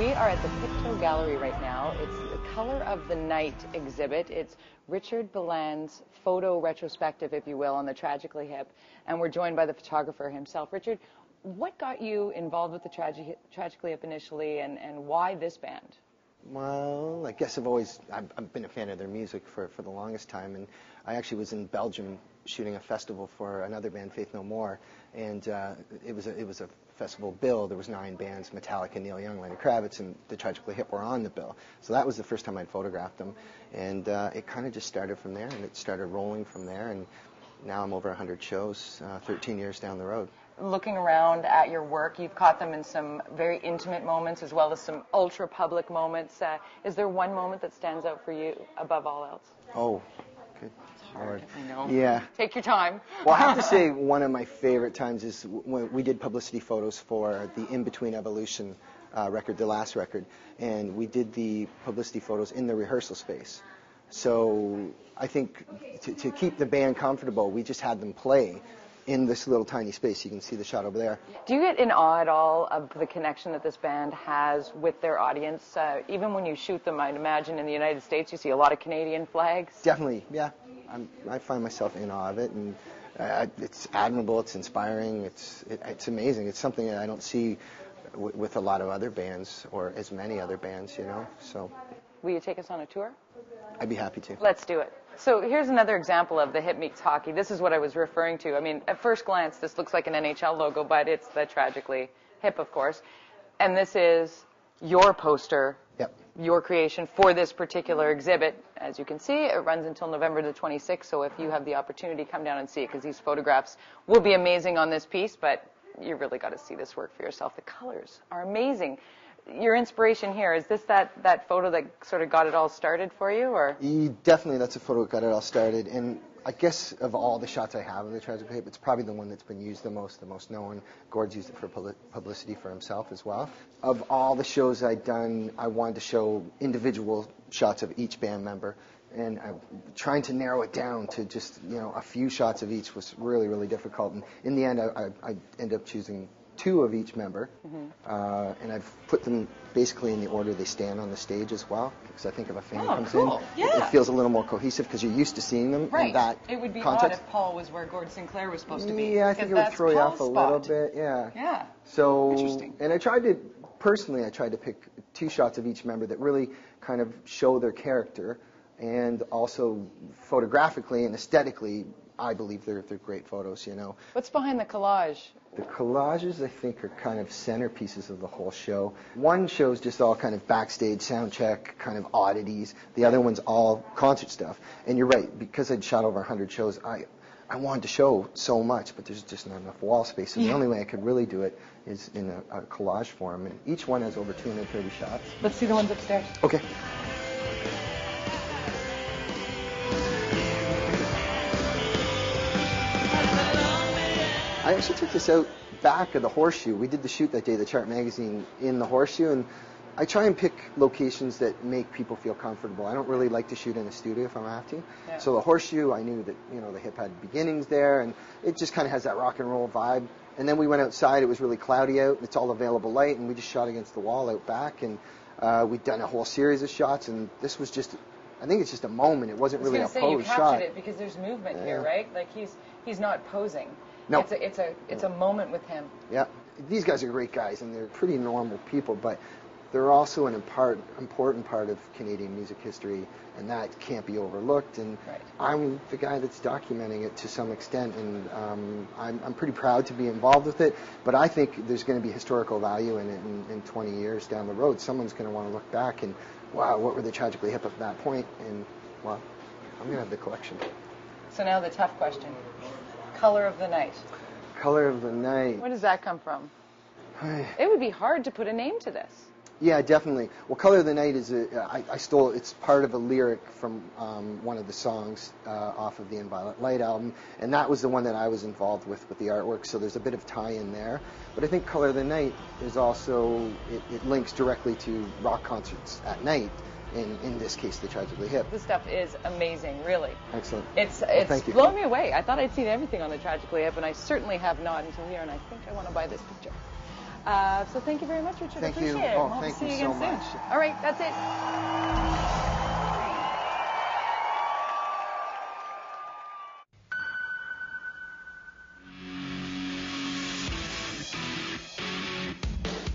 We are at the Pikto Gallery right now. It's the Color of the Night exhibit. It's Richard Beland's photo retrospective, if you will, on the Tragically Hip. And we're joined by the photographer himself. Richard, what got you involved with the Tragically Hip initially, and why this band? Well, I guess I've been a fan of their music for the longest time, and I actually was in Belgium shooting a festival for another band, Faith No More, and it was a festival bill. There was 9 bands: Metallica, Neil Young, Lenny Kravitz, and the Tragically Hip were on the bill. So that was the first time I'd photographed them, and it kind of just started from there, and it started rolling from there, and now I'm over 100 shows, 13 years down the road. Looking around at your work, you've caught them in some very intimate moments as well as some ultra-public moments. Is there one moment that stands out for you above all else? Oh, good Lord. I know. Yeah. Take your time. Well, I have to say one of my favorite times is when we did publicity photos for the In Between Evolution record, the last record, and we did the publicity photos in the rehearsal space. So I think to keep the band comfortable, we just had them play in this little tiny space. You can see the shot over there. Do you get in awe at all of the connection that this band has with their audience? Even when you shoot them, I'd imagine in the United States you see a lot of Canadian flags. Definitely, yeah. I find myself in awe of it, and it's admirable, it's inspiring, it's amazing. It's something that I don't see with a lot of other bands, or as many other bands, you know. So, will you take us on a tour? I'd be happy to. Let's do it. So here's another example of the Hip meets hockey. This is what I was referring to. I mean, at first glance, this looks like an NHL logo, but it's the Tragically Hip, of course. And this is your poster, yep, your creation for this particular exhibit. As you can see, it runs until November the 26th, so if you have the opportunity, come down and see it, because these photographs will be amazing on this piece, but you really got to see this work for yourself. The colors are amazing. Your inspiration here, is this that photo that sort of got it all started for you, or? Definitely, that's a photo that got it all started. And I guess of all the shots I have of the Tragically Hip, it's probably the one that's been used the most known. Gord's used it for publicity for himself as well. Of all the shows I'd done, I wanted to show individual shots of each band member. And trying to narrow it down to just, you know, a few shots of each was really, really difficult. And in the end, I ended up choosing 2 of each member, and I've put them basically in the order they stand on the stage as well, because I think if a fan comes in, it feels a little more cohesive because you're used to seeing them in that context. It would be odd if Paul was where Gord Sinclair was supposed to be. Yeah, I think it would throw you off a little bit. Yeah. Yeah. So, interesting. And I tried to pick 2 shots of each member that really kind of show their character, and also photographically and aesthetically, I believe they're great photos, you know. What's behind the collage? The collages, I think, are kind of centerpieces of the whole show. One shows just all kind of backstage sound check, kind of oddities. The other one's all concert stuff. And you're right, because I'd shot over 100 shows, I wanted to show so much, but there's just not enough wall space. So the only way I could really do it is in a collage form. And each one has over 230 shots. Let's see the ones upstairs. Okay. I actually took this out back of the Horseshoe. We did the shoot that day, the Chart magazine, in the Horseshoe, and I try and pick locations that make people feel comfortable. I don't really like to shoot in a studio if I have to. Yeah. So the Horseshoe, I knew that, you know, the Hip had beginnings there, and it just kind of has that rock and roll vibe. And then we went outside. It was really cloudy out. It's all available light, and we just shot against the wall out back, and we'd done a whole series of shots, and this was just, I think it's just a moment. It wasn't really a posed shot. You captured it because there's movement here, right? Like he's not posing. No. It's a moment with him. Yeah. These guys are great guys, and they're pretty normal people, but they're also an important part of Canadian music history, and that can't be overlooked. And I'm the guy that's documenting it to some extent, and I'm pretty proud to be involved with it, but I think there's going to be historical value in it in 20 years down the road. Someone's going to want to look back and, wow, what were the Tragically Hip at that point? And, well, I'm going to have the collection. So now the tough question. Color of the Night. Color of the Night. Where does that come from? It would be hard to put a name to this. Yeah, definitely. Well, Color of the Night is I stole, it's part of a lyric from one of the songs off of the In Violet Light album, and that was the one that I was involved with the artwork, so there's a bit of tie-in there. But I think Color of the Night is also, it links directly to rock concerts at night. In this case, the Tragically Hip. This stuff is amazing, really. Excellent. It's blown me away. I thought I'd seen everything on the Tragically Hip, and I certainly have not until here, and I think I want to buy this picture. So thank you very much, Richard. Thank you. Appreciate it. Oh, We'll thank see you again so soon. much. All right, that's it.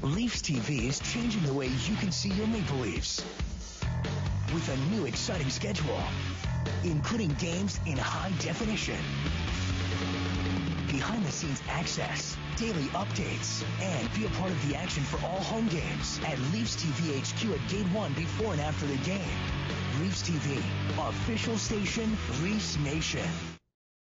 Leafs TV is changing the way you can see your Maple Leafs with a new exciting schedule, including games in high definition, behind-the-scenes access, daily updates, and be a part of the action for all home games at Leafs TV HQ at Gate 1 before and after the game. Leafs TV, official station, Leafs Nation.